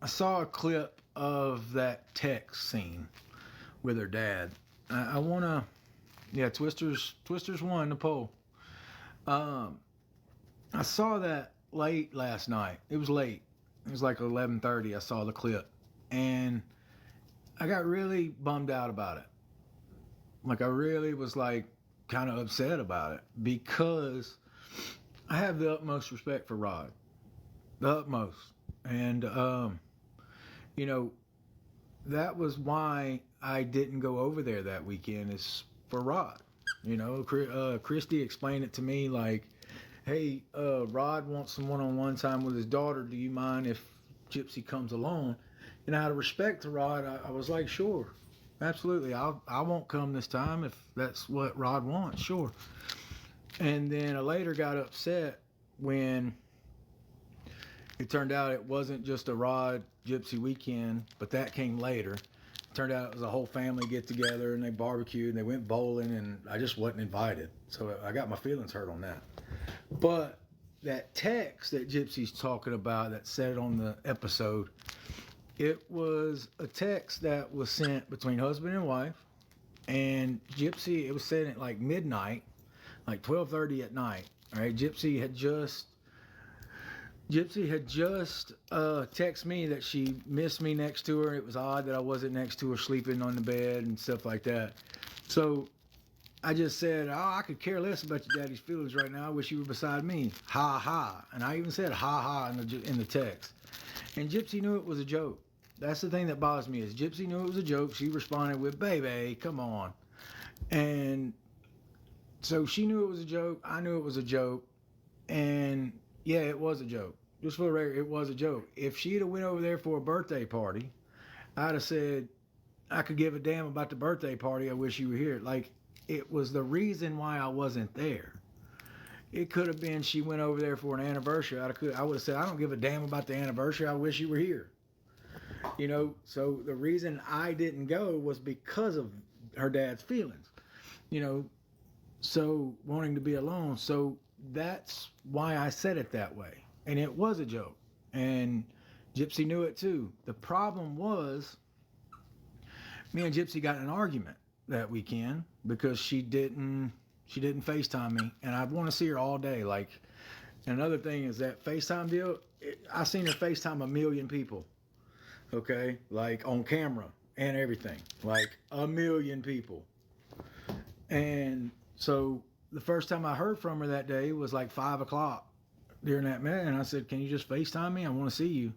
I saw a clip of that text scene with her dad. I want to, yeah, Twisters won the poll. Um, I saw that late last night. It was late. It was like 11:30. I saw the clip, and I got really bummed out about it. Like I really was like kind of upset about it because I have the utmost respect for Rod, the utmost, and you know that was why I didn't go over there that weekend is for Rod. Christy explained it to me like, hey, Rod wants some one-on-one time with his daughter. Do you mind if Gypsy comes along? And out of respect to Rod, I was like, sure, absolutely. I won't come this time if that's what Rod wants, sure. And then I later got upset when it turned out it wasn't just a Rod Gypsy weekend, but that came later. It turned out it was a whole family get together and they barbecued and they went bowling and I just wasn't invited. So I got my feelings hurt on that. But that text that Gypsy's talking about that said it on the episode, it was a text that was sent between husband and wife. And Gypsy, it was sent at like midnight, like 12:30 at night. All right, Gypsy had just texted me that she missed me next to her. It was odd that I wasn't next to her sleeping on the bed and stuff like that. So I just said, oh, I could care less about your daddy's feelings right now. I wish you were beside me. Ha ha. And I even said ha ha in the text. And Gypsy knew it was a joke. That's the thing that bothers me is Gypsy knew it was a joke. She responded with, baby, come on. And so she knew it was a joke. I knew it was a joke. And yeah, it was a joke. Just for the record, it was a joke. If she'd have went over there for a birthday party, I'd have said, I could give a damn about the birthday party. I wish you were here. Like, it was the reason why I wasn't there. It could have been she went over there for an anniversary. I would have said, I don't give a damn about the anniversary. I wish you were here. So the reason I didn't go was because of her dad's feelings. You know, so wanting to be alone. So that's why I said it that way. And it was a joke. And Gypsy knew it too. The problem was me and Gypsy got in an argument that weekend because she didn't FaceTime me, and I want to see her all day. Like, another thing is that FaceTime deal. I seen her FaceTime a million people. Okay, like on camera and everything, like a million people. And so the first time I heard from her that day was like 5 o'clock during that minute, and I said, "Can you just FaceTime me? I want to see you."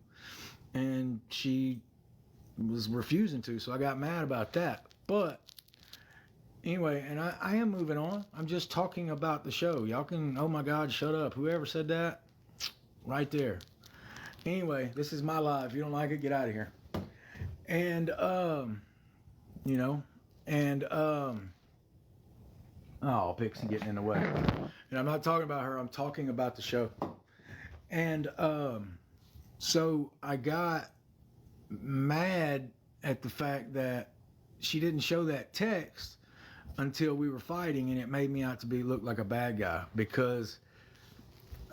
And she was refusing to, so I got mad about that. But anyway, and I am moving on. I'm just talking about the show. Y'all can, oh my God, shut up. Whoever said that, right there. Anyway, this is my life. If you don't like it, get out of here. And, you know, and, oh, Pixie getting in the way. And I'm not talking about her. I'm talking about the show. And, so I got mad at the fact that she didn't show that text until we were fighting, and it made me out to look like a bad guy because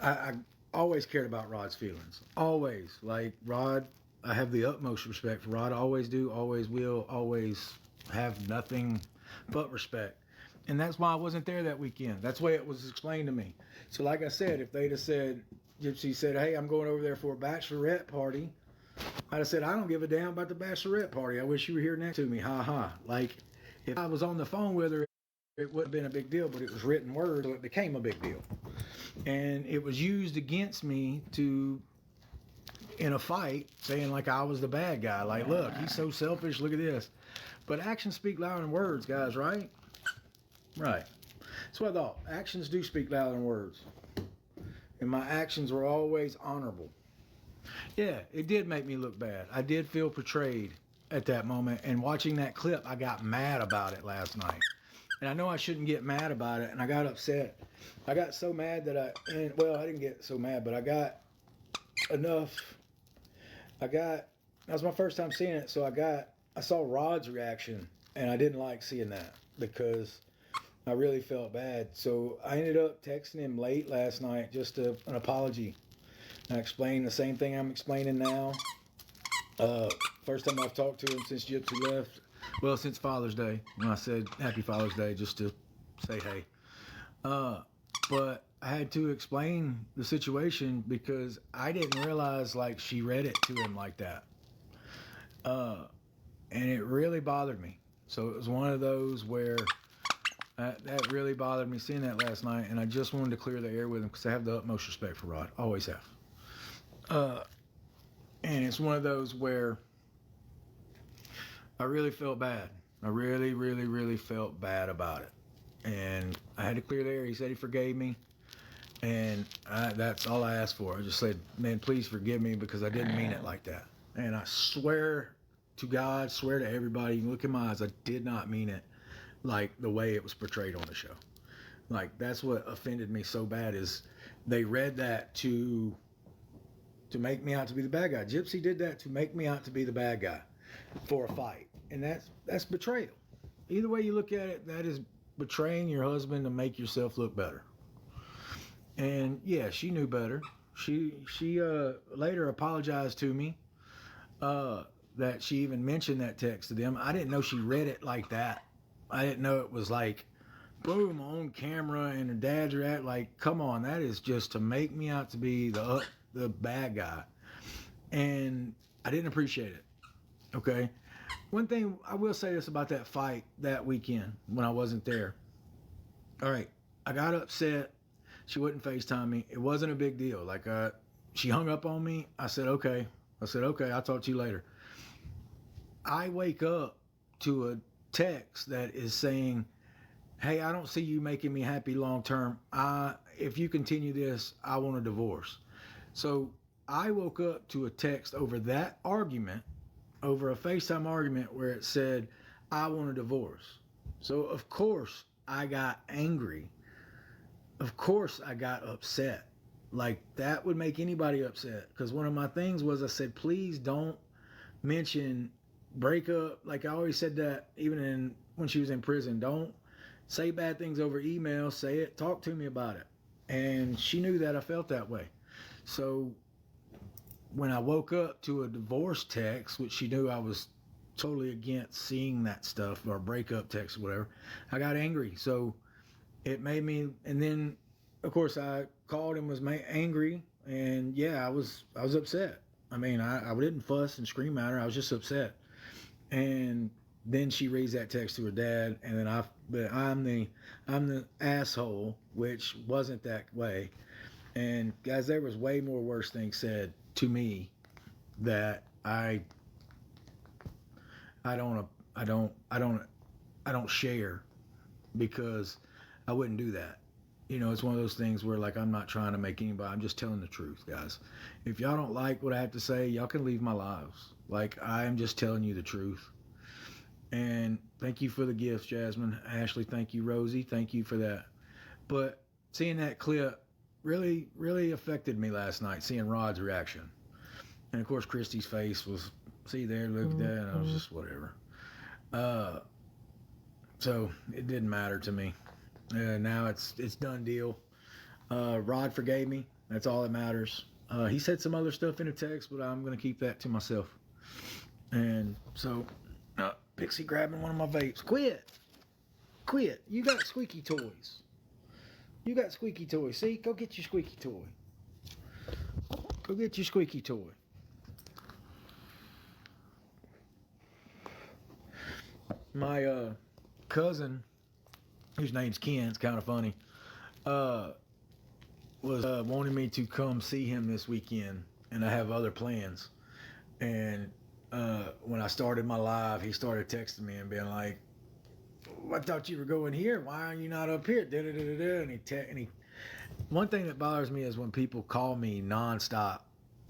I always cared about Rod's feelings. Always. Like, Rod, I have the utmost respect for Rod. I always do, always will, always have nothing but respect. And that's why I wasn't there that weekend. That's the way it was explained to me. So like I said, if they'd have said, Gypsy said, hey, I'm going over there for a bachelorette party, I'd have said, I don't give a damn about the bachelorette party. I wish you were here next to me. Ha ha. Like, if I was on the phone with her, it wouldn't have been a big deal, but it was written word, so it became a big deal. And it was used against me in a fight, saying like I was the bad guy. Like, look, he's so selfish, look at this. But actions speak louder than words, guys, right? Right. That's what I thought. Actions do speak louder than words. And my actions were always honorable. Yeah, it did make me look bad. I did feel portrayed at that moment. And watching that clip, I got mad about it last night. And I know I shouldn't get mad about it. And I got upset. I got so mad that I didn't get so mad, but I got enough. That was my first time seeing it. So I saw Rod's reaction. And I didn't like seeing that because I really felt bad. So I ended up texting him late last night, just an apology. I explained the same thing I'm explaining now. Uh, First time I've talked to him since Gypsy left. Well, since Father's Day, when I said Happy Father's Day just to say hey. Uh, but I had to explain the situation because I didn't realize like she read it to him like that. Uh, and it really bothered me. So it was one of those where that really bothered me seeing that last night, and I just wanted to clear the air with him because I have the utmost respect for Rod, always have. Uh, and it's one of those where I really felt bad. I really, really, really felt bad about it, and I had to clear the air. He said he forgave me, and that's all I asked for. I just said, "Man, please forgive me because I didn't mean it like that." And I swear to God, swear to everybody, you can look in my eyes, I did not mean it like the way it was portrayed on the show. Like that's what offended me so bad is they read that to make me out to be the bad guy. Gypsy did that to make me out to be the bad guy for a fight, and that's betrayal. Either way you look at it, that is betraying your husband to make yourself look better. And yeah, she knew better. She later apologized to me. That she even mentioned that text to them. I didn't know she read it like that. I didn't know it was like boom on camera and her dad's react like, come on, that is just to make me out to be the bad guy, and I didn't appreciate it. Okay, one thing I will say this about that fight that weekend when I wasn't there. All right, I got upset. She wouldn't FaceTime me. It wasn't a big deal. Like she hung up on me. I said okay. I'll talk to you later. I wake up to a text that is saying, hey, I don't see you making me happy long term. If you continue this, I want a divorce. So I woke up to a text over that argument, over a FaceTime argument where it said, I want a divorce. So of course I got angry. Of course I got upset. Like that would make anybody upset. Because one of my things was I said, please don't mention breakup. Like I always said that even when she was in prison, don't say bad things over email. Say it. Talk to me about it. And she knew that I felt that way. So when I woke up to a divorce text, which she knew I was totally against seeing that stuff or breakup text or whatever, I got angry. So it made me, and then of course I called and was angry, and yeah, I was upset. I mean, I didn't fuss and scream at her. I was just upset. And then she reads that text to her dad, and then I'm the asshole, which wasn't that way. And guys, there was way more worse things said to me that I don't I don't I don't I don't share because I wouldn't do that. You know, it's one of those things where like I'm not trying to make anybody. I'm just telling the truth, guys. If y'all don't like what I have to say, y'all can leave my lives. Like I am just telling you the truth. And thank you for the gifts, Jasmine. Ashley, thank you, Rosie. Thank you for that. But seeing that clip really, really affected me last night, seeing Rod's reaction. And of course, Christy's face was, see there, look at that. And I was just, whatever. Uh, so it didn't matter to me. Now it's done deal. Rod forgave me. That's all that matters. He said some other stuff in a text, but I'm going to keep that to myself. And so, Pixie grabbing one of my vapes. Quit. You got squeaky toys. See, go get your squeaky toy. Go get your squeaky toy. My cousin, whose name's Ken, it's kind of funny, was wanting me to come see him this weekend, and I have other plans. And when I started my live, he started texting me and being like, I thought you were going here. Why are you not up here? Da-da-da-da-da. And he one thing that bothers me is when people call me nonstop.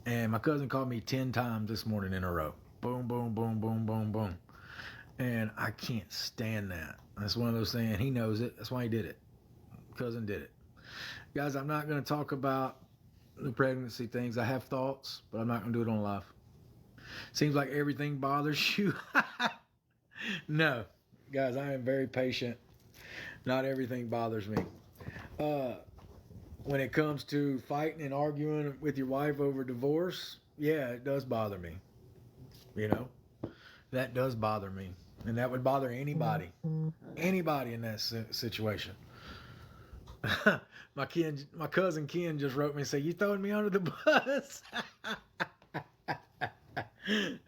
And my cousin called me 10 times this morning in a row. Boom, boom, boom, boom, boom, boom. And I can't stand that. That's one of those things. He knows it. That's why he did it. Cousin did it. Guys, I'm not going to talk about the pregnancy things. I have thoughts, but I'm not going to do it on live. Seems like everything bothers you. No. Guys, I am very patient. Not everything bothers me. When it comes to fighting and arguing with your wife over divorce, yeah, it does bother me. You know, that does bother me, and that would bother anybody, anybody in that situation. My cousin Ken just wrote me and said, "You throwing me under the bus?"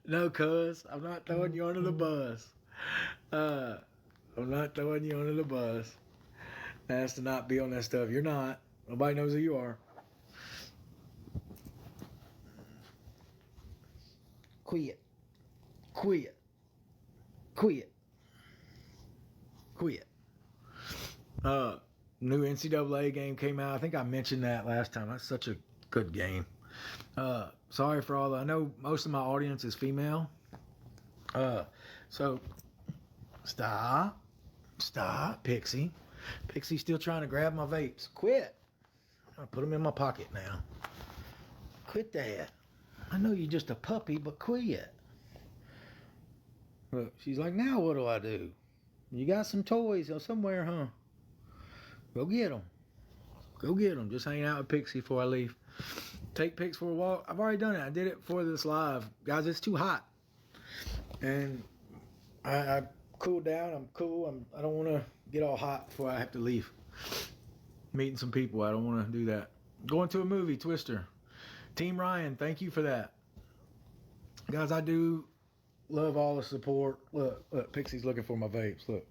No, cuz I'm not throwing you under the bus. Uh, I'm not throwing you under the bus. That's to not be on that stuff. You're not. Nobody knows who you are. Quit. Quit. Quit. Quit. Uh, New NCAA game came out. I think I mentioned that last time. That's such a good game. Sorry for all. I know most of my audience is female. So stop, Pixie. Pixie's still trying to grab my vapes. Quit. I'll put them in my pocket now. Quit that. I know you're just a puppy, but quit. Look, she's like, now what do I do? You got some toys or somewhere, huh? Go get them. Go get them. Just hang out with Pixie before I leave. Take Pix for a walk. I've already done it. I did it for this live. Guys, it's too hot. And I cooled down. I'm cool. I don't want to get all hot before I have to leave. Meeting some people. I don't want to do that. Going to a movie, Twister. Team Ryan, thank you for that. Guys, I do love all the support. Look, Pixie's looking for my vapes. Look.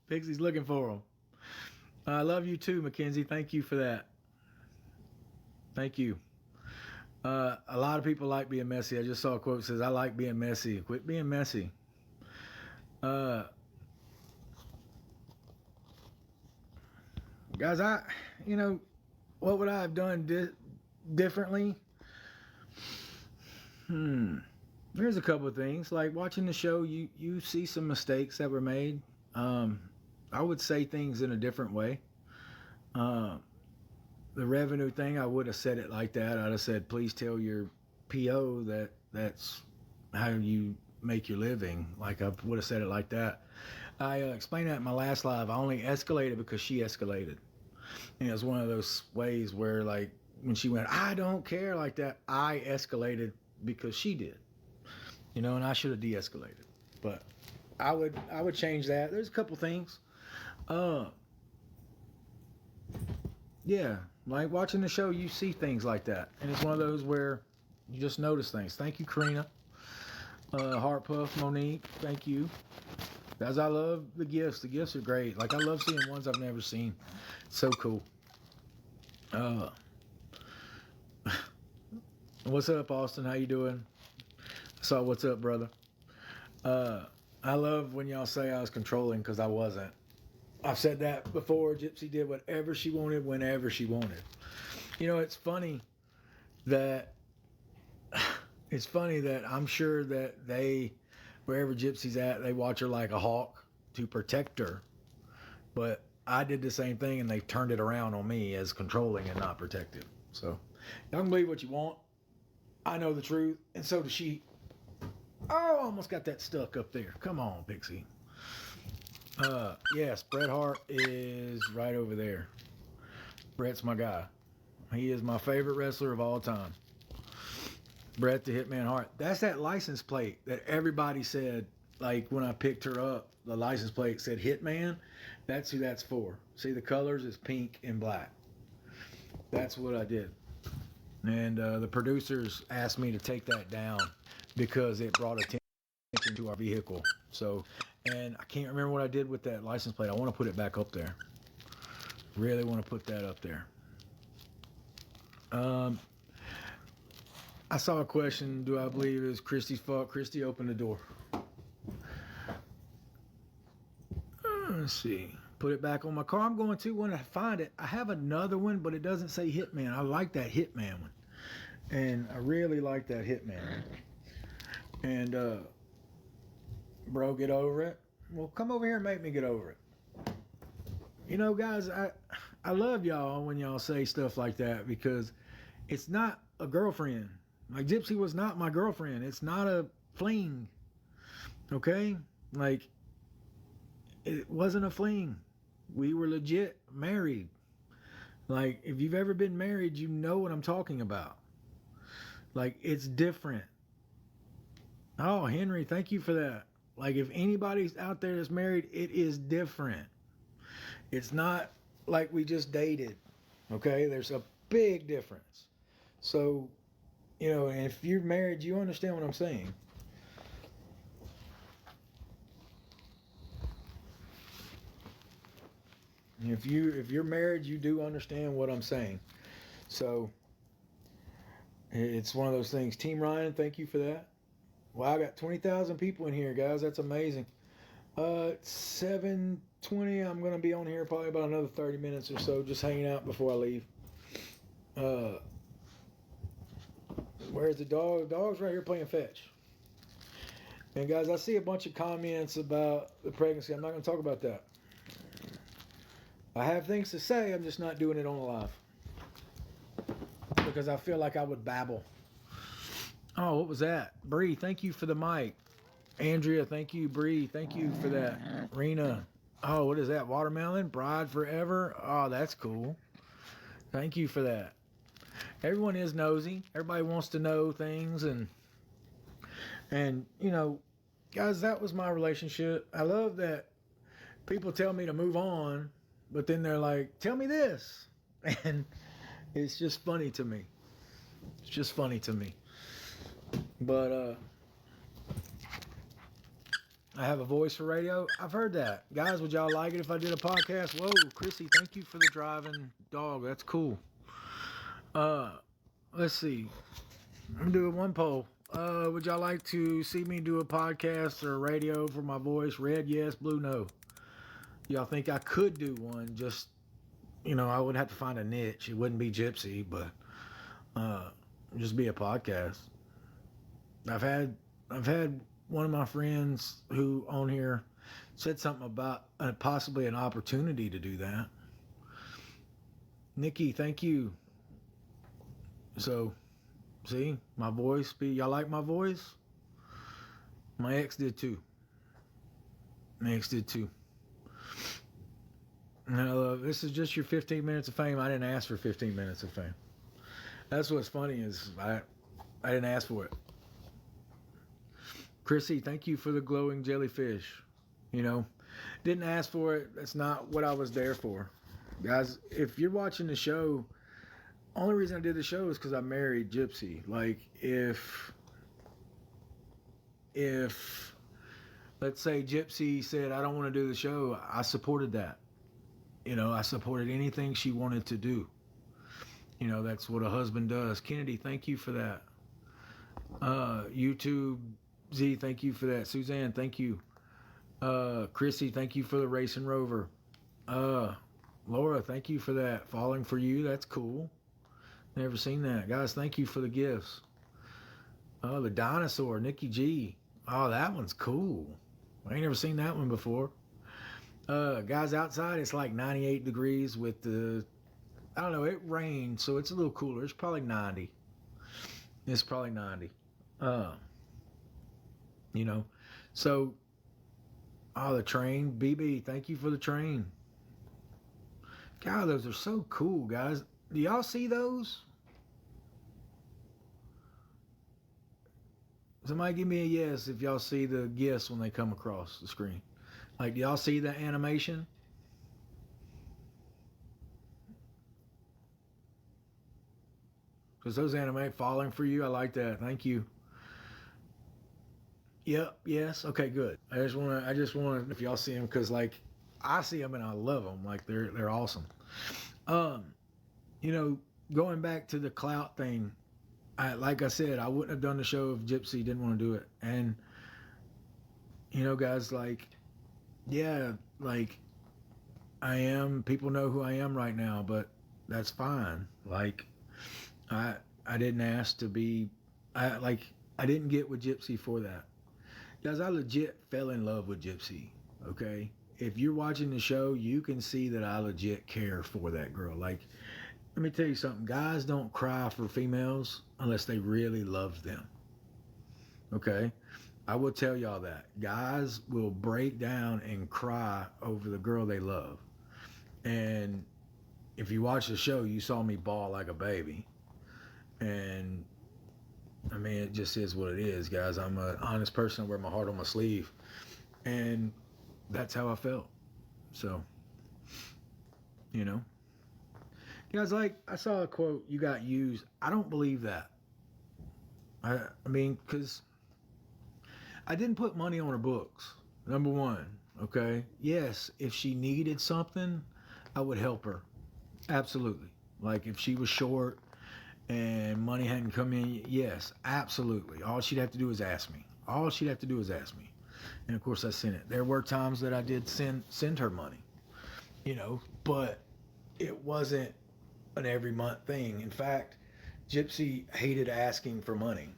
Pixie's looking for them. I love you too, Mackenzie. Thank you for that. Thank you. A lot of people like being messy. I just saw a quote that says, I like being messy. Quit being messy. Guys, what would I have done differently? There's a couple of things. Like watching the show, you see some mistakes that were made. I would say things in a different way. The revenue thing, I would have said it like that. I'd have said, please tell your PO that that's how you make your living. Like I would have said it like that. I explained that in my last live. I only escalated because she escalated. And it was one of those ways where, like, when she went, I don't care like that, I escalated because she did. And I should have de-escalated. But I would change that. There's a couple things. Yeah, like watching the show, you see things like that. And it's one of those where you just notice things. Thank you, Karina. Heart Puff, Monique, thank you. Guys, I love the gifts. The gifts are great. Like, I love seeing ones I've never seen. It's so cool. What's up, Austin? How you doing? So, what's up, brother? I love when y'all say I was controlling, because I wasn't. I've said that before. Gypsy did whatever she wanted, whenever she wanted. It's funny that I'm sure that wherever Gypsy's at, they watch her like a hawk to protect her. But I did the same thing, and they turned it around on me as controlling and not protective. So, y'all can believe what you want. I know the truth, and so does she. Oh, almost got that stuck up there. Come on, Pixie. Yes, Bret Hart is right over there. Bret's my guy. He is my favorite wrestler of all time. Bret the Hitman Hart. That's that license plate that everybody said, like when I picked her up, the license plate said Hitman. That's who that's for. See, the colors is pink and black. That's what I did. And the producers asked me to take that down because it brought attention to our vehicle. So, and I can't remember what I did with that license plate. I want to put it back up there. Really want to put that up there. I saw a question. Do I believe it was Christy's fault? Christy opened the door. Let's see. Put it back on my car. I'm going to when I find it. I have another one, but it doesn't say Hitman. I like that Hitman one. And I really like that Hitman. And, bro, get over it. Well, come over here and make me get over it. Guys, I love y'all when y'all say stuff like that, because it's not a girlfriend. Like, Gypsy was not my girlfriend. It's not a fling. Okay? Like, it wasn't a fling. We were legit married. Like, if you've ever been married, you know what I'm talking about. Like, it's different. Oh, Henry, thank you for that. Like, if anybody's out there that's married, it is different. It's not like we just dated. Okay? There's a big difference. So, if you're married, you understand what I'm saying. If you're married, you do understand what I'm saying. So, it's one of those things. Team Ryan, thank you for that. Wow, I got 20,000 people in here, guys. That's amazing. 7:20. I'm gonna be on here probably about another 30 minutes or so, just hanging out before I leave. Uh, where's the dog? The dog's right here playing fetch. And guys, I see a bunch of comments about the pregnancy. I'm not gonna talk about that. I have things to say. I'm just not doing it on the live because I feel like I would babble. Oh, what was that? Bree, thank you for the mic. Andrea, thank you. Bree, thank you for that. Rena, oh, what is that? Watermelon? Bride forever? Oh, that's cool. Thank you for that. Everyone is nosy. Everybody wants to know things, and guys, that was my relationship. I love that people tell me to move on, but then they're like, "Tell me this," and it's just funny to me. It's just funny to me. But I have a voice for radio. I've heard that. Guys, would y'all like it if I did a podcast? Whoa, Chrissy, thank you for the driving dog. That's cool. Let's see. I'm doing one poll. Would y'all like to see me do a podcast or radio for my voice? Red, yes. Blue, no. Y'all think I could do one? Just, I would have to find a niche. It wouldn't be Gypsy, but just be a podcast. I've had one of my friends who on here said something about possibly an opportunity to do that. Nikki, thank you. So, see, my voice. Y'all like my voice? My ex did too. Now, this is just your 15 minutes of fame. I didn't ask for 15 minutes of fame. That's what's funny is I didn't ask for it. Chrissy, thank you for the glowing jellyfish. Didn't ask for it. That's not what I was there for. Guys, if you're watching the show, only reason I did the show is because I married Gypsy. Like, if let's say Gypsy said, I don't want to do the show, I supported that. I supported anything she wanted to do. That's what a husband does. Kennedy, thank you for that. YouTube Z, thank you for that. Suzanne, thank you. Chrissy, thank you for the Racing Rover. Laura, thank you for that. Falling for You, that's cool. Never seen that. Guys, thank you for the gifts. Oh, the dinosaur, Nikki G. Oh, that one's cool. I ain't never seen that one before. Guys, outside it's like 98 degrees with I don't know, it rained, so it's a little cooler. It's probably 90. It's probably 90. So, the train. BB, thank you for the train. God, those are so cool, guys. Do y'all see those? Somebody give me a yes if y'all see the gifts when they come across the screen. Like, do y'all see the animation? Because those animate Falling for You, I like that. Thank you. Yep. Yes. Okay. Good. I just want to, if y'all see them, because like I see them and I love them. Like they're awesome. Going back to the clout thing, like I said, I wouldn't have done the show if Gypsy didn't want to do it. And guys, like, yeah, like people know who I am right now, but that's fine. Like, I didn't ask to be, I didn't get with Gypsy for that. Guys, I legit fell in love with Gypsy, okay? If you're watching the show, you can see that I legit care for that girl. Like, let me tell you something. Guys don't cry for females unless they really love them, okay? I will tell y'all that. Guys will break down and cry over the girl they love. And if you watch the show, you saw me bawl like a baby. And I mean, it just is what it is, guys. I'm an honest person. I wear my heart on my sleeve. And that's how I felt. So, you know. Guys, like, I saw a quote, you got used. I don't believe that. I mean, because I didn't put money on her books. Number one, okay? Yes, if she needed something, I would help her. Absolutely. Like if she was short and money hadn't come in, yes, absolutely. All she'd have to do is ask me. All she'd have to do is ask me. And of course I sent it. There were times that I did send her money, but it wasn't an every month thing. In fact, Gypsy hated asking for money,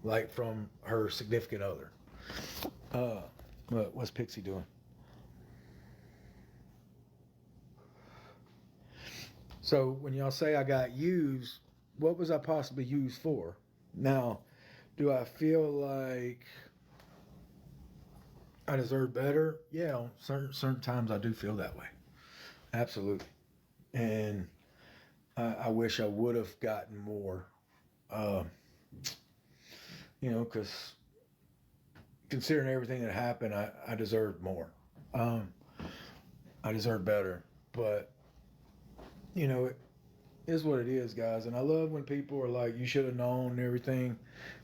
like from her significant other. What's Pixie doing? So when y'all say I got used, what was I possibly used for? Now, do I feel like I deserve better? Yeah, on certain times I do feel that way. Absolutely. And I wish I would have gotten more. Uh, because considering everything that happened, I deserved more. Um, I deserve better. But, it is what it is, guys. And I love when people are like, you should have known and everything.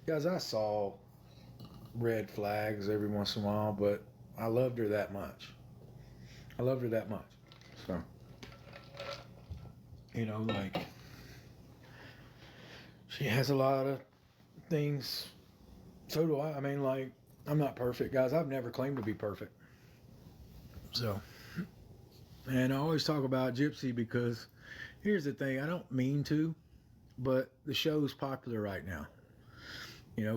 Guys, I saw red flags every once in a while, but I loved her that much. I loved her that much. So, like, she has a lot of things. So do I. I mean, like, I'm not perfect, guys. I've never claimed to be perfect. So, and I always talk about Gypsy because here's the thing, I don't mean to, but the show's popular right now.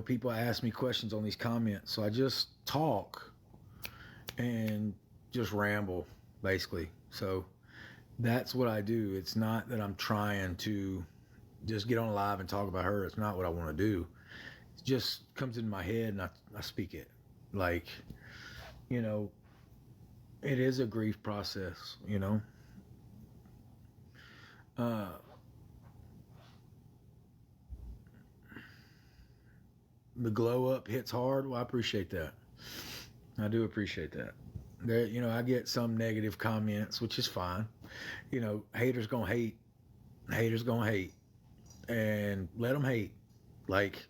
People ask me questions on these comments, so I just talk and just ramble, basically. So that's what I do. It's not that I'm trying to just get on live and talk about her. It's not what I want to do. It just comes in my head and I speak it. Like, it is a grief process. Uh, the glow up hits hard. Well, I appreciate that. I do appreciate that. There, I get some negative comments, which is fine. Haters gonna hate. Haters gonna hate, and let them hate. Like,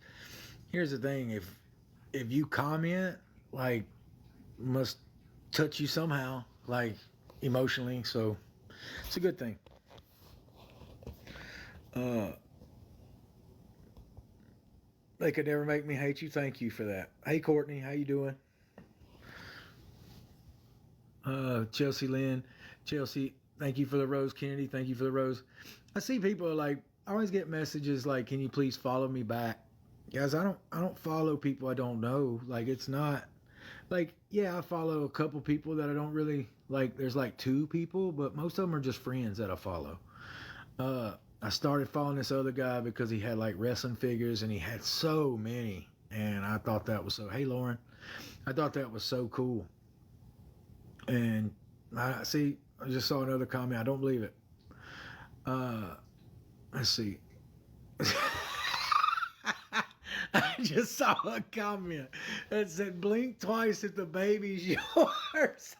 here's the thing: if you comment, like, must touch you somehow, like emotionally. So it's a good thing. Uh, they could never make me hate you. Thank you for that. Hey, Courtney, how you doing? Chelsea Lynn, Chelsea, thank you for the rose. Kennedy, thank you for the rose. I see people are like, I always get messages like, "Can you please follow me back?" Guys, I don't follow people I don't know. Like, it's not like, yeah, I follow a couple people that I don't really like. There's like two people, but most of them are just friends that I follow. Uh, I started following this other guy because he had like wrestling figures and he had so many, and I thought that was so. Hey, Lauren, I thought that was so cool. And I see, I just saw another comment. I don't believe it. Uh, let's see. I just saw a comment that said, "Blink twice if the baby's yours."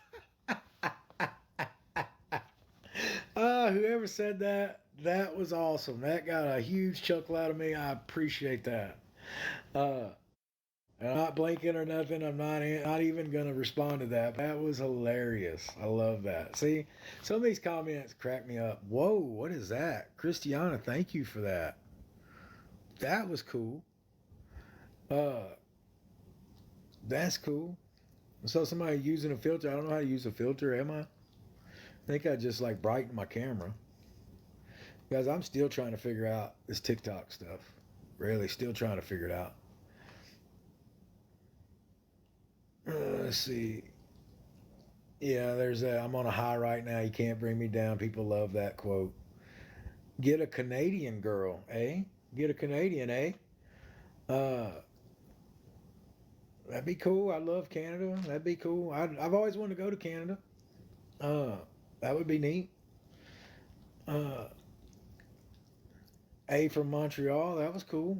Whoever said that, that was awesome. That got a huge chuckle out of me. I appreciate that. Uh, I'm not blinking or nothing. I'm not even gonna respond to that. That was hilarious. I love that. See, some of these comments crack me up. Whoa, what is that, Christiana? Thank you for that. That was cool. Uh, that's cool. I saw somebody using a filter. I don't know how to use a filter. Am I? I think I just like brighten my camera. Guys, I'm still trying to figure out this TikTok stuff. Really, still trying to figure it out. Let's see. Yeah, there's that. I'm on a high right now. You can't bring me down. People love that quote. Get a Canadian girl, eh? Get a Canadian, eh? Uh, that'd be cool. I love Canada. That'd be cool. I've always wanted to go to Canada. Uh, that would be neat. Uh, A from Montreal, that was cool.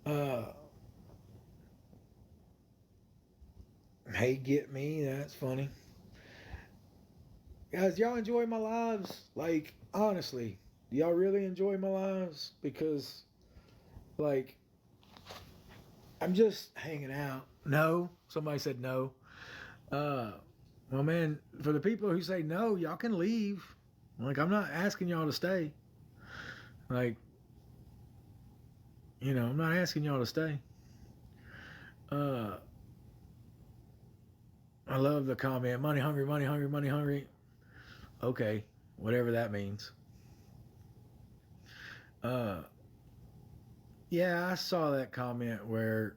Uh, hey, get me, that's funny. Guys, y'all enjoy my lives? Like, honestly, do y'all really enjoy my lives? Because, like, I'm just hanging out. No, somebody said no. Uh, well, man, for the people who say no, y'all can leave. Like, I'm not asking y'all to stay. Like, I'm not asking y'all to stay. Uh, I love the comment, money hungry, money hungry, money hungry. Okay, whatever that means. Uh, yeah, I saw that comment where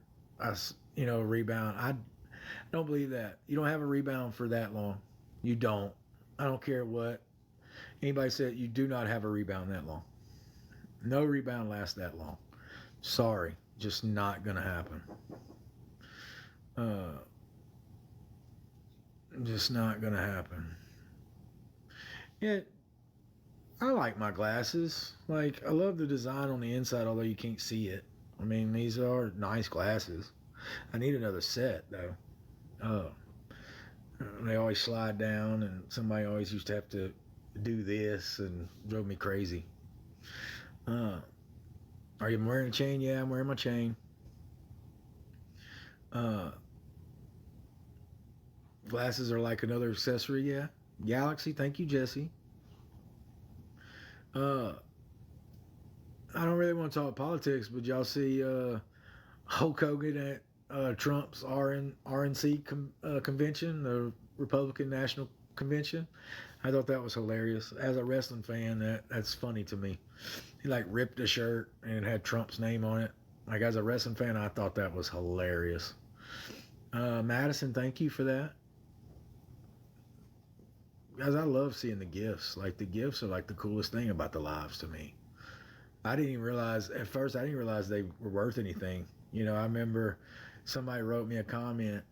rebound. I don't believe that. You don't have a rebound for that long. You don't. I don't care what anybody said. You do not have a rebound that long. No rebound lasts that long. Sorry, just not gonna happen. Uh, just not gonna happen. Yeah, I like my glasses. Like, I love the design on the inside, although you can't see it. I mean, these are nice glasses. I need another set though. Uh, they always slide down, and somebody always used to have to do this, and drove me crazy. Uh, are you wearing a chain? Yeah, I'm wearing my chain. Uh, Glasses are like another accessory. Yeah, Galaxy. Thank you, Jesse. Uh, I don't really want to talk politics, but y'all see Hulk Hogan at Trump's RNC convention, the Republican National Convention. I thought that was hilarious. As a wrestling fan, that's funny to me. He like ripped a shirt and it had Trump's name on it. Like, as a wrestling fan, I thought that was hilarious. Madison, thank you for that. Guys, I love seeing the gifts. Like, the gifts are like the coolest thing about the lives to me. I didn't even realize at first. I didn't realize they were worth anything. I remember somebody wrote me a comment,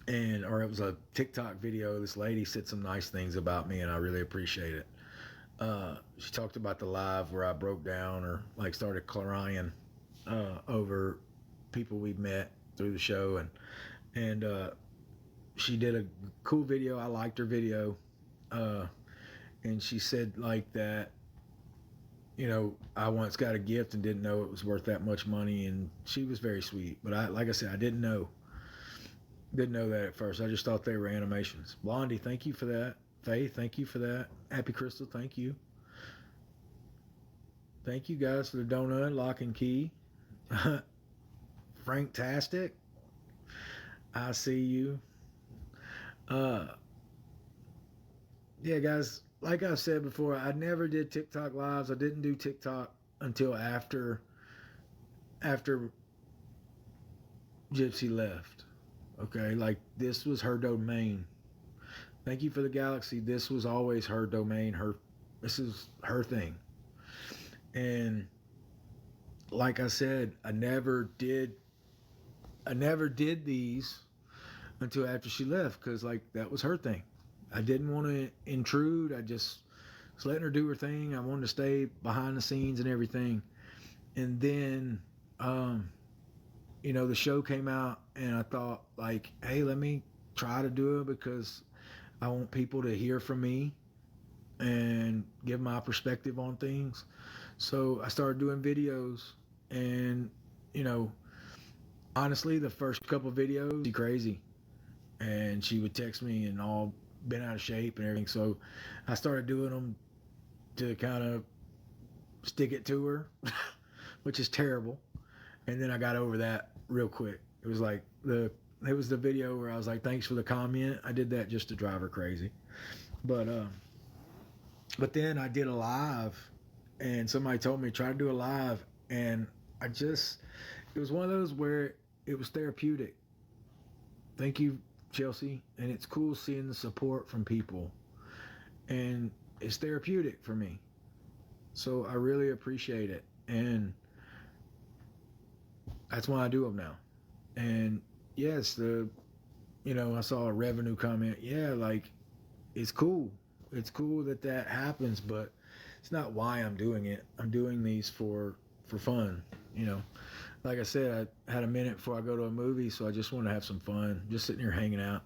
or it was a TikTok video. This lady said some nice things about me, and I really appreciate it. She talked about the live where I broke down or like started crying over people we met through the show, and she did a cool video. I liked her video, and she said like that. I once got a gift and didn't know it was worth that much money, and she was very sweet. But like I said, I didn't know that at first. I just thought they were animations. Blondie, thank you for that. Faith, thank you for that. Happy Crystal, thank you. Thank you guys for the donut, lock and key. Frank Tastic, I see you. Uh, yeah, guys, like I said before, I never did TikTok lives. I didn't do TikTok until after Gypsy left. Okay, like, this was her domain. Thank you for the Galaxy. This was always her domain. This is her thing. And like I said, I never did these until after she left, because like that was her thing. I didn't want to intrude. I just was letting her do her thing. I wanted to stay behind the scenes and everything. And then the show came out, and I thought like, hey, let me try to do it because I want people to hear from me and give my perspective on things. So I started doing videos, and honestly, the first couple of videos, she crazy, and she would text me and all bent out of shape and everything. So I started doing them to kind of stick it to her, which is terrible. And then I got over that real quick. It was like it was the video where I was like, thanks for the comment. I did that just to drive her crazy. But then I did a live, and somebody told me try to do a live, and it was one of those where it was therapeutic. Thank you, Chelsea. And it's cool seeing the support from people, and it's therapeutic for me. So I really appreciate it, and that's why I do them now. And yes, I saw a revenue comment. Yeah, like, it's cool. It's cool that that happens, but it's not why I'm doing it. I'm doing these for fun. You know, like I said, I had a minute before I go to a movie, so I just want to have some fun, just sitting here hanging out.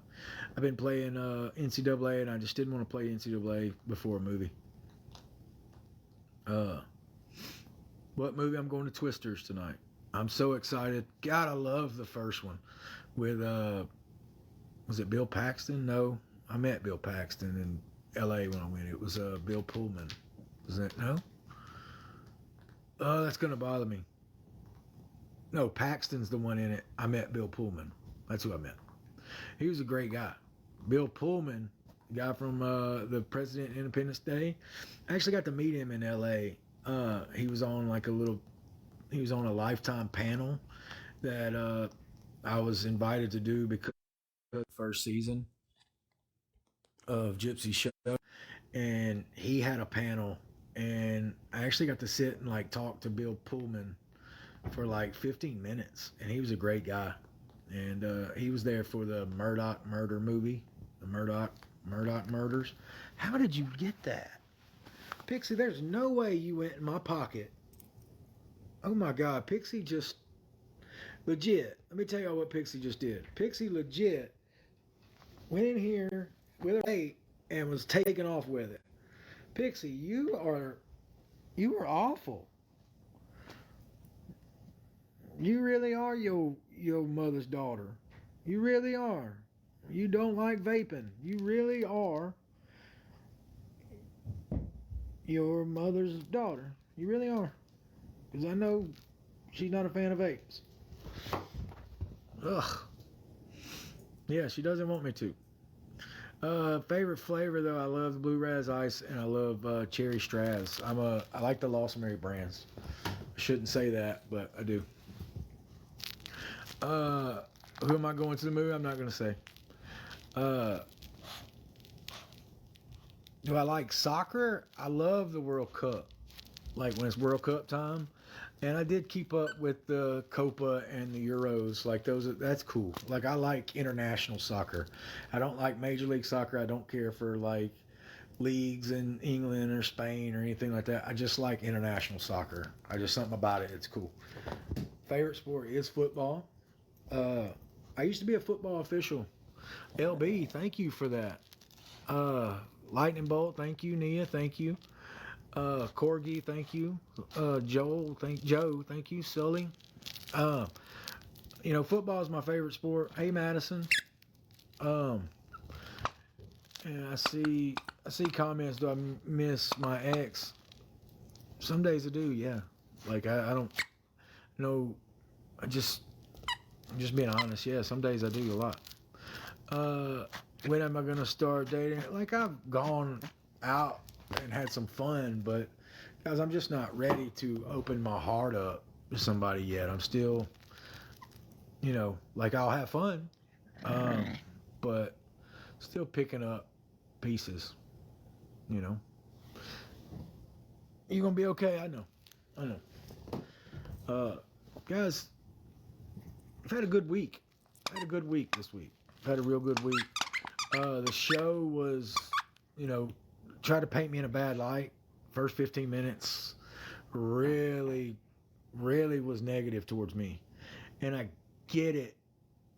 I've been playing NCAA, and I just didn't want to play NCAA before a movie. Uh, what movie? I'm going to Twisters tonight. I'm so excited. God, I love the first one with was it Bill Paxton? No, I met Bill Paxton in L.A. when I went. It was Bill Pullman. Was that no? Oh, that's gonna bother me. No, Paxton's the one in it. I met Bill Pullman. That's who I met. He was a great guy. Bill Pullman, guy from the President Independence Day. I actually got to meet him in L.A. He was on like a little. He was on a Lifetime panel that I was invited to do because of the first season of Gypsy show, and he had a panel, and I actually got to sit and like talk to Bill Pullman for like 15 minutes, and he was a great guy, and he was there for the Murdoch murder movie, the Murdoch murders. How did you get that, Pixie? There's no way you went in my pocket. Oh my God, Pixie just legit. Let me tell you what Pixie just did. Pixie legit went in here with her plate and was taking off with it. Pixie, you are awful. You really are your mother's daughter. You really are. You don't like vaping. You really are your mother's daughter. You really are. Because I know she's not a fan of vapes. Ugh. Yeah, she doesn't want me to. Favorite flavor though, I love the Blue Raz Ice and I love Cherry Straths. I like the Lost Mary brands. I shouldn't say that, but I do. Uh, who am I going to the movie? I'm not gonna say. Uh, do I like soccer? I love the World Cup. Like when it's World Cup time. And I did keep up with the Copa and the Euros. Like those, that's cool. Like I like international soccer. I don't like Major League Soccer. I don't care for like leagues in England or Spain or anything like that. I just like international soccer. I just something about it. It's cool. Favorite sport is football. Uh, I used to be a football official. LB, thank you for that. Uh, Lightning Bolt, thank you. Nia, thank you. Corgi, thank you. Joe, thank you. Sully. Uh, football is my favorite sport. Hey, Madison. Um, and I see comments. Do I miss my ex? Some days I do. Yeah. Like I don't know. I just I'm just being honest. Yeah. Some days I do a lot. Uh, when am I gonna start dating? Like I've gone out and had some fun, but guys, I'm just not ready to open my heart up to somebody yet. I'm still, like I'll have fun, um, but still picking up pieces. You know, you gonna be okay? I know. Guys, I've had a good week. I had a good week this week. I've had a real good week. The show was, you know, tried to paint me in a bad light. First 15 minutes really, really was negative towards me. And I get it.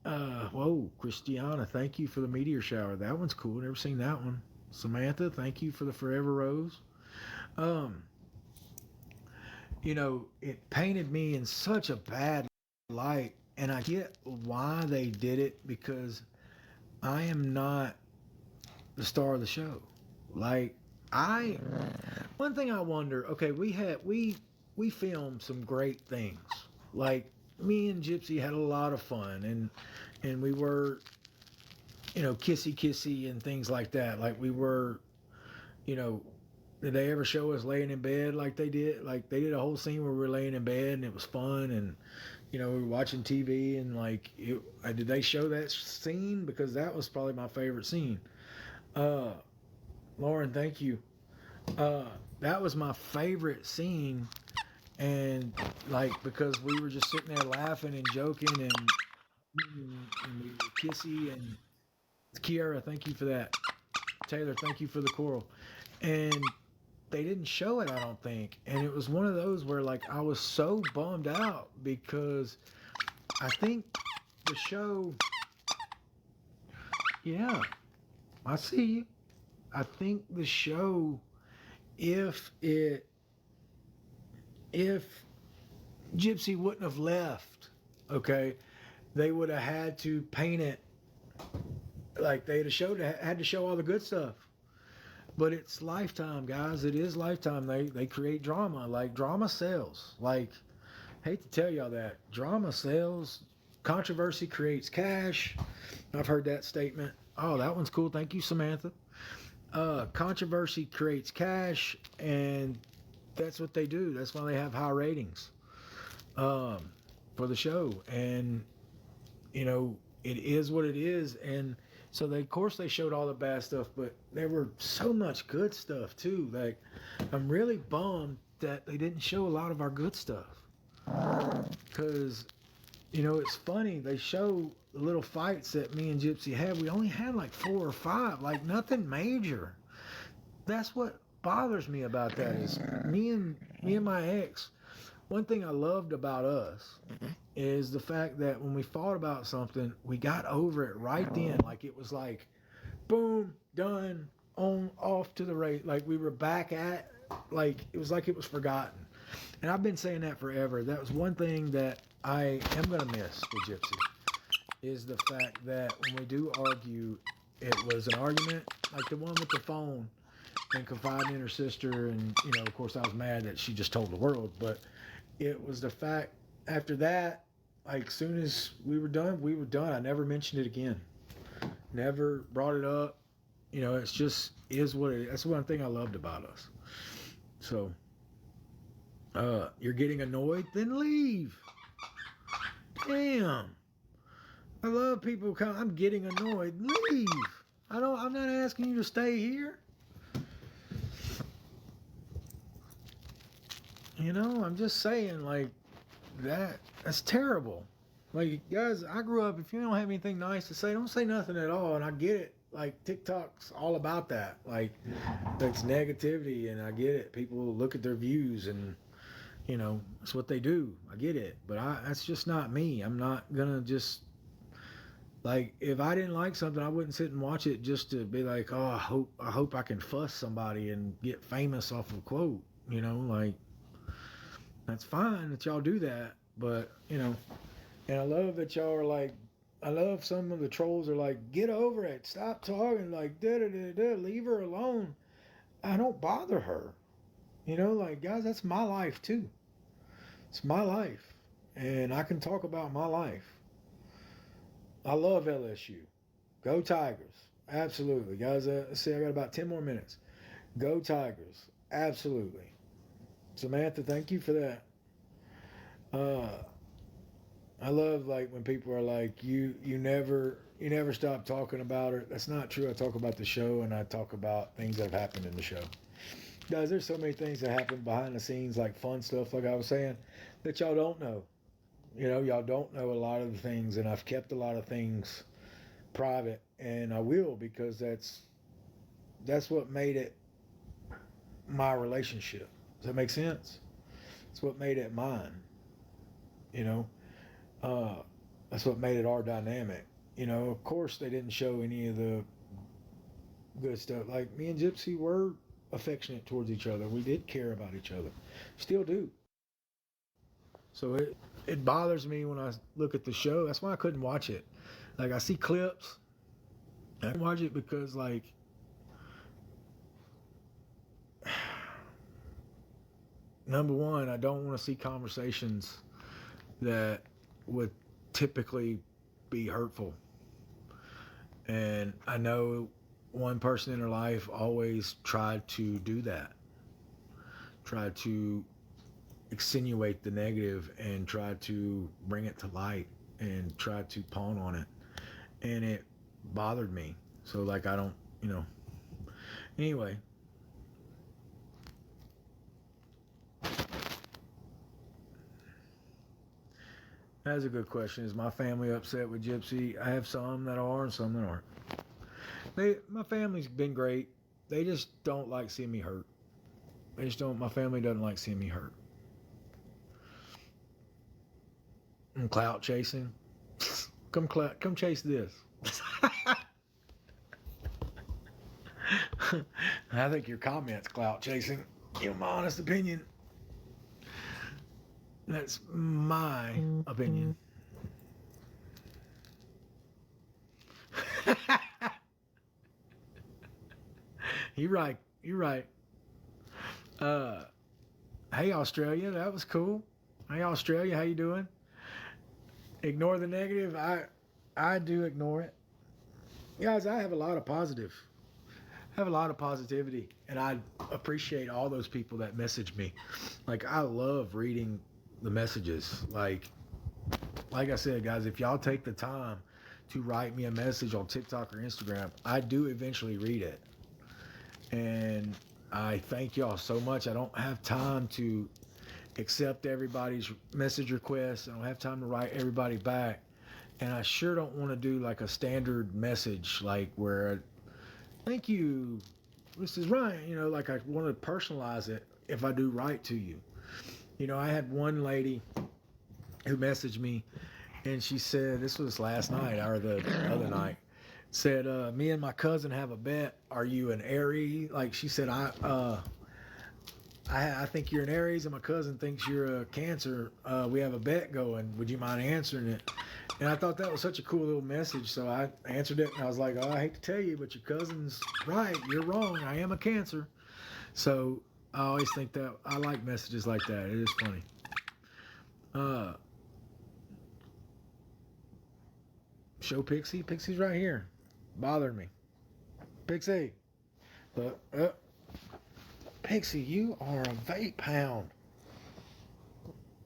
Whoa, Christiana, thank you for the meteor shower. That one's cool. Never seen that one. Samantha, thank you for the Forever Rose. Um, it painted me in such a bad light. And I get why they did it because I am not the star of the show. Like one thing I wonder, okay, we filmed some great things. Like me and Gypsy had a lot of fun and we were, kissy kissy and things like that. Like we were, you know, did they ever show us laying in bed like they did? Like they did a whole scene where we were laying in bed and it was fun and we were watching TV and did they show that scene? Because that was probably my favorite scene. Uh, Lauren, thank you. Uh, that was my favorite scene, and because we were just sitting there laughing and joking and we were kissy and Kiara, thank you for that. Taylor, thank you for the coral. and they didn't show it, I don't think. And it was one of those where like I was so bummed out because I think the show, yeah, I see you. I think the show, if it, if Gypsy wouldn't have left, okay, they would have had to paint it like they'd have showed, had to show all the good stuff. But it's Lifetime, guys. It is Lifetime. They create drama. Like drama sells. Like, hate to tell y'all that drama sells. Controversy creates cash. I've heard that statement. Oh, that one's cool. Thank you, Samantha. Controversy creates cash, and that's what they do. That's why they have high ratings for the show. And you know, it is what it is. And so they, of course, they showed all the bad stuff, but there were so much good stuff too. Like, I'm really bummed that they didn't show a lot of our good stuff. Because, you know, it's funny. They show the little fights that me and Gypsy had. We only had like 4 or 5, like nothing major. That's what bothers me about that is me and my ex. One thing I loved about us is the fact that when we fought about something, we got over it right then. Like it was like, boom, done, on, off to the race. Like we were back at, like it was like it was forgotten. And I've been saying that forever. That was one thing that I am gonna miss with Gypsy is the fact that when we do argue, it was an argument like the one with the phone and confiding in her sister. And you know, of course, I was mad that she just told the world, but it was the fact after that, like soon as we were done, we were done. I never mentioned it again. Never brought it up. You know, it's just is what it is. That's one thing I loved about us. So, you're getting annoyed, then leave. Damn. I love people come. I'm getting annoyed. Leave. I'm not asking you to stay here. You know, I'm just saying, like, that's terrible. Like, guys, I grew up, if you don't have anything nice to say, don't say nothing at all. And I get it. Like, TikTok's all about that. Like, that's negativity, and I get it. People look at their views, and, you know, it's what they do. I get it. But that's just not me. I'm not going to just, like, if I didn't like something, I wouldn't sit and watch it just to be like, oh, I hope I can fuss somebody and get famous off of a quote. You know, like, that's fine that y'all do that, but you know, and I love that y'all are like, I love some of the trolls are like, get over it, stop talking, like da da da da, leave her alone. I don't bother her, you know, like guys, that's my life too. It's my life, and I can talk about my life. I love LSU. Go Tigers, absolutely, guys. Let's see, I got about 10 more minutes. Go Tigers, absolutely. Samantha, thank you for that. Uh, I love like when people are like, you never stop talking about her. That's not true. I talk about the show and I talk about things that have happened in the show. Guys, there's so many things that happen behind the scenes, like fun stuff, like I was saying, that y'all don't know. You know, y'all don't know a lot of the things, and I've kept a lot of things private, and I will because that's what made it my relationship. Does that make sense? It's what made it mine. You know, uh, that's what made it our dynamic. You know, of course, they didn't show any of the good stuff. Like me and Gypsy were affectionate towards each other. We did care about each other. Still do. So it bothers me when I look at the show. That's why I couldn't watch it. Like I see clips. I can watch it because like number one, I don't want to see conversations that would typically be hurtful. And I know one person in her life always tried to do that, tried to extenuate the negative and tried to bring it to light and tried to pawn on it. And it bothered me. So, like, I don't, you know. Anyway. That's a good question. Is my family upset with Gypsy? I have some that are and some that aren't. My family's been great. they just don't like seeing me hurt. They just don't. My family doesn't like seeing me hurt. And clout chasing. Come chase this. I think your comments clout chasing. In my honest opinion, that's my opinion. You're right. You're right. Hey Australia, that was cool. Hey Australia, how you doing? Ignore the negative. I do ignore it. Guys, I have a lot of positive. I have a lot of positivity, and I appreciate all those people that message me. Like I love reading the messages. Like I said, guys, if y'all take the time to write me a message on TikTok or Instagram, I do eventually read it. And I thank y'all so much. I don't have time to accept everybody's message requests. I don't have time to write everybody back. And I sure don't want to do like a standard message, like where, thank you, this is Ryan. You know, like I want to personalize it if I do write to you. You know, I had one lady who messaged me, and she said, this was last night or the other night, said, me and my cousin have a bet. Are you an Aries? Like she said, I think you're an Aries, and my cousin thinks you're a Cancer. We have a bet going. Would you mind answering it? And I thought that was such a cool little message, so I answered it, and I was like, oh, I hate to tell you, but your cousin's right. You're wrong. I am a Cancer. So I always think that I like messages like that. It is funny. Show Pixie. Pixie's right here. Bothering me. Pixie. Look. Pixie, you are a vape hound.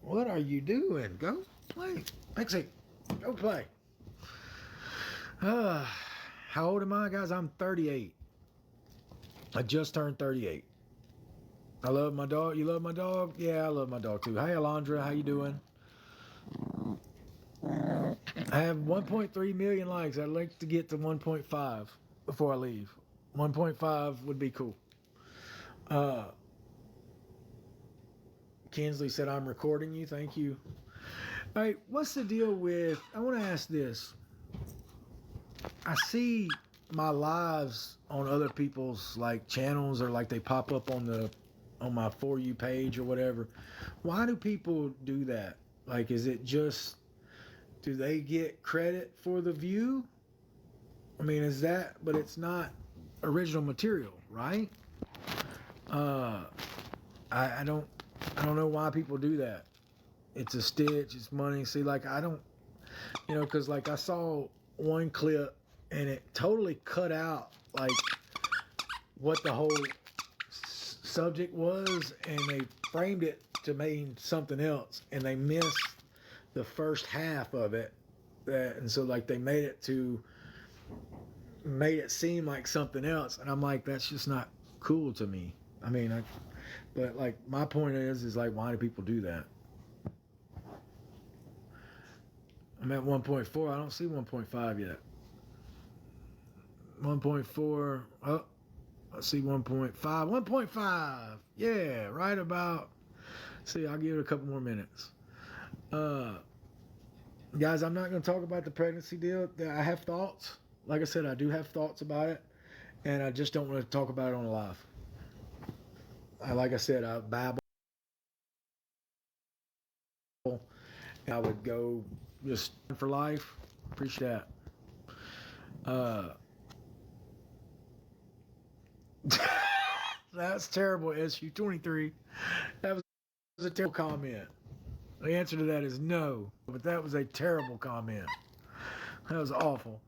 What are you doing? Go play. Pixie, go play. How old am I, guys? I'm 38. I just turned 38. I love my dog. You love my dog? Yeah, I love my dog too. Hey, Alondra, how you doing? I have 1.3 million likes. I'd like to get to 1.5 before I leave. 1.5 would be cool. Kinsley said, I'm recording you. Thank you. All right, what's the deal with, I want to ask this. I see my lives on other people's like channels, or like they pop up on my For You page or whatever. Why do people do that? Like, is it just, do they get credit for the view? I mean, is that, but it's not original material, right? I don't know why people do that. It's a stitch, it's money. See, like, I don't, you know, because like I saw one clip and it totally cut out like what the whole subject was, and they framed it to mean something else, and they missed the first half of it. And so like they made it seem like something else, and I'm like, that's just not cool to me. I mean, but like my point is like, why do people do that? I'm at 1.4. I don't see 1.5 yet. 1.4. Oh, I see 1.5. 1.5. Yeah, right about. See, I'll give it a couple more minutes. Guys, I'm not going to talk about the pregnancy deal. I have thoughts. Like I said, I do have thoughts about it, and I just don't want to talk about it on live. Like I said, I babble. I would go just for life. Appreciate that. That's terrible, SU23. That was a terrible comment. The answer to that is no, but that was a terrible comment. That was awful.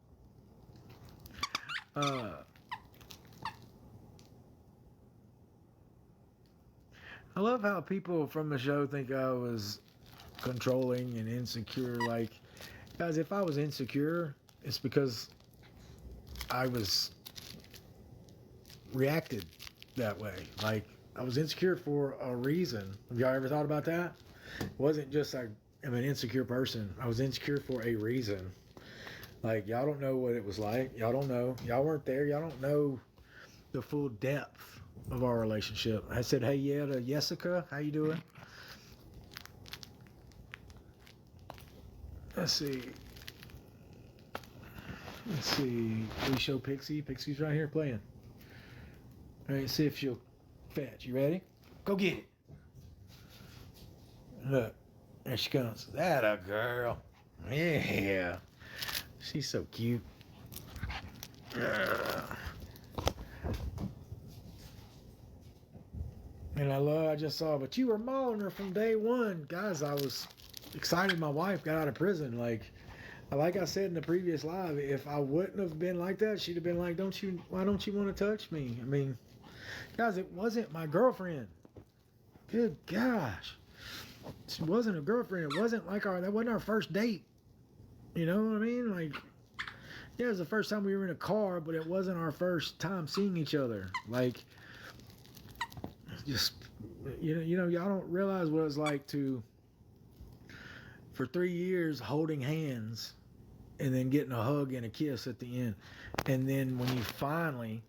I love how people from the show think I was controlling and insecure. Like, guys, if I was insecure, it's because I was reacted that way. Like, I was insecure for a reason. Have y'all ever thought about that? It wasn't just I'm an insecure person. I was insecure for a reason. Like, y'all don't know what it was like. Y'all don't know. Y'all weren't there. Y'all don't know the full depth of our relationship. I said, hey, yeah, to Jessica, how you doing? Let's see. We show Pixie. Pixie's right here playing. All right, see if she'll fetch. You ready? Go get it. Look, there she comes. That a girl. Yeah. She's so cute. And I just saw, but you were mauling her from day one. Guys, I was excited my wife got out of prison. Like I said in the previous live, if I wouldn't have been like that, she'd have been like, why don't you want to touch me? I mean, guys, it wasn't my girlfriend. Good gosh. She wasn't a girlfriend. It wasn't like that wasn't our first date. You know what I mean? Like, yeah, it was the first time we were in a car, but it wasn't our first time seeing each other. Like, just, y'all don't realize what it's like for 3 years holding hands and then getting a hug and a kiss at the end. And then when you finally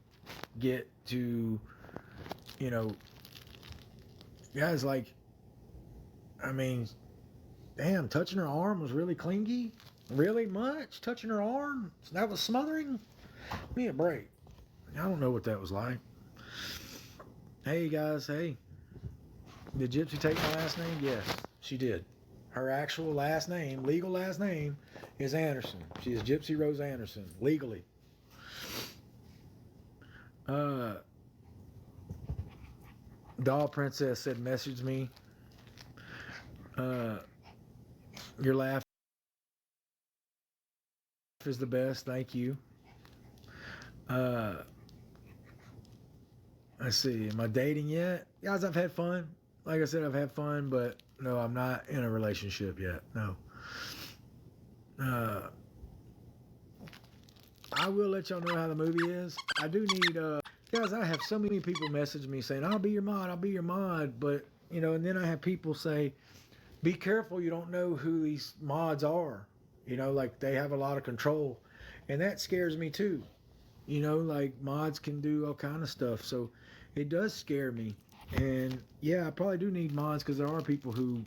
get to, guys, like, I mean, damn, touching her arm was really clingy. Really much? Touching her arm? That was smothering? Give me a break. I don't know what that was like. Hey, guys, hey. Did Gypsy take my last name? Yes, she did. Her actual last name, legal last name, is Anderson. She is Gypsy Rose Anderson, legally. Doll Princess said, message me. Your laugh is the best. Thank you. Let's see. Am I dating yet? Guys, I've had fun. Like I said, I've had fun, but no, I'm not in a relationship yet. No. I will let y'all know how the movie is. I do need, guys, I have so many people message me saying, I'll be your mod. But, and then I have people say, be careful, you don't know who these mods are. Like they have a lot of control. And that scares me too. Like mods can do all kind of stuff. So it does scare me. And yeah, I probably do need mods because there are people who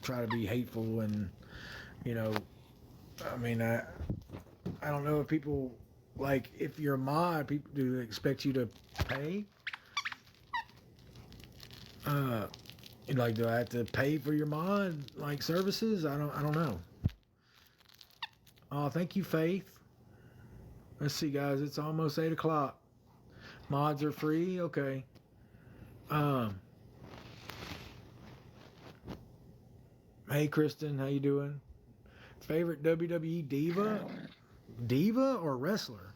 try to be hateful and, I mean, I don't know if people, like, if you're a mod, people do expect you to pay. Like, do I have to pay for your mod, like, services? I don't know. Oh, thank you, Faith. Let's see, guys. It's almost 8 o'clock. Mods are free. Okay. Hey, Kristen. How you doing? Favorite WWE diva? Diva or wrestler?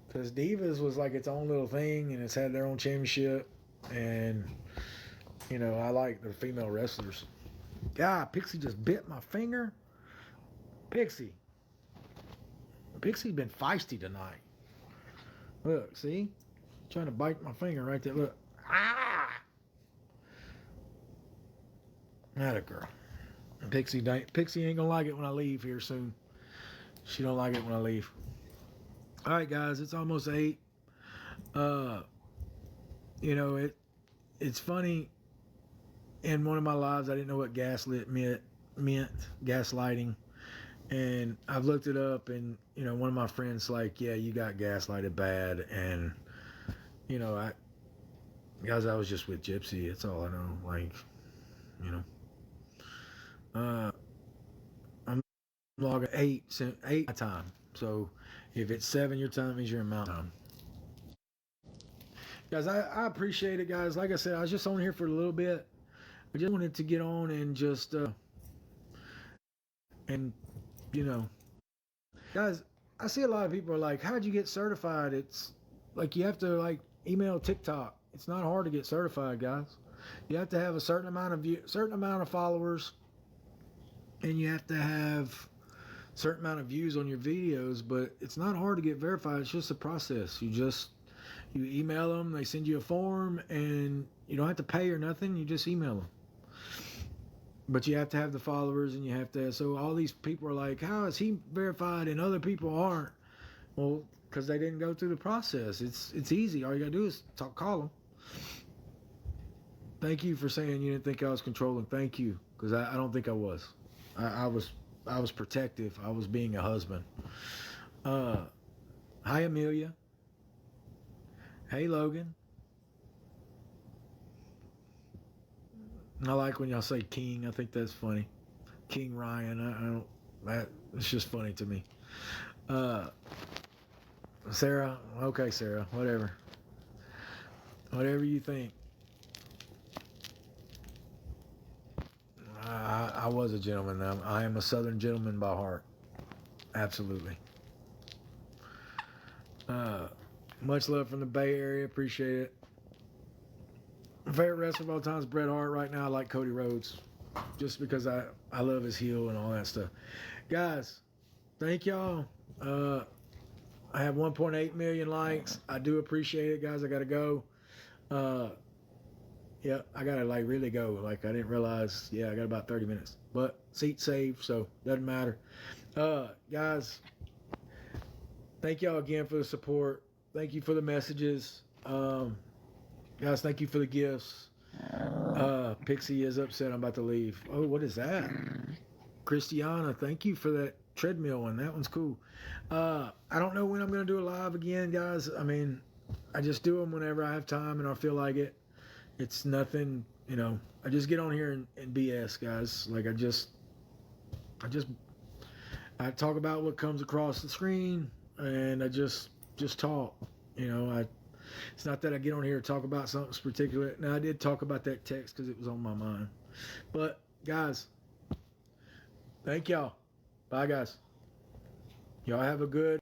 Because Divas was like its own little thing, and it's had their own championship. And, I like the female wrestlers. God, Pixie just bit my finger. Pixie's been feisty tonight. Look, see? Trying to bite my finger right there. Look. Ah! Not a girl. Pixie ain't gonna like it when I leave here soon. She don't like it when I leave. All right, guys, it's almost 8. It's funny. In one of my lives, I didn't know what gaslit meant, gaslighting. And I've looked it up, and, one of my friends like, yeah, you got gaslighted bad. And, I was just with Gypsy. That's all I know. Like, I'm logging 8 my time. So if it's 7 your time, means you're in mountain time. Guys, I appreciate it, guys. Like I said, I was just on here for a little bit. I just wanted to get on and just, guys, I see a lot of people are like, how'd you get certified? It's like you have to like email TikTok. It's not hard to get certified, guys. You have to have a certain amount of followers, and you have to have a certain amount of views on your videos. But it's not hard to get verified. It's just a process. You email them, they send you a form, and you don't have to pay or nothing. You just email them. But you have to have the followers, and so all these people are like, how is he verified and other people aren't? Well, because they didn't go through the process. It's easy. All you gotta do is call them. Thank you for saying you didn't think I was controlling. Thank you, because I don't think I was. I was protective. I was being a husband. Hi Amelia. Hey Logan. I like when y'all say King. I think that's funny. King Ryan. I don't. It's just funny to me. Sarah. Okay, Sarah. Whatever. Whatever you think. I was a gentleman. I am a Southern gentleman by heart. Absolutely. Much love from the Bay Area. Appreciate it. Favorite wrestler of all time is Bret Hart. Right now, I like Cody Rhodes, just because I love his heel and all that stuff. Guys, thank y'all. I have 1.8 million likes. I do appreciate it, guys. I gotta go. Yeah, I gotta like really go. Like I didn't realize. Yeah, I got about 30 minutes, but seat saved, so doesn't matter. Guys, thank y'all again for the support. Thank you for the messages. Guys, thank you for the gifts. Pixie is upset I'm about to leave. Oh, what is that? Christiana, thank you for that treadmill one. That one's cool. I don't know when I'm going to do a live again, guys. I mean, I just do them whenever I have time and I feel like it. It's nothing, you know. I just get on here and BS, guys. Like I talk about what comes across the screen, and I just talk. You know, it's not that I get on here to talk about something particular. Now, I did talk about that text because it was on my mind. But, guys, thank y'all. Bye, guys. Y'all have a good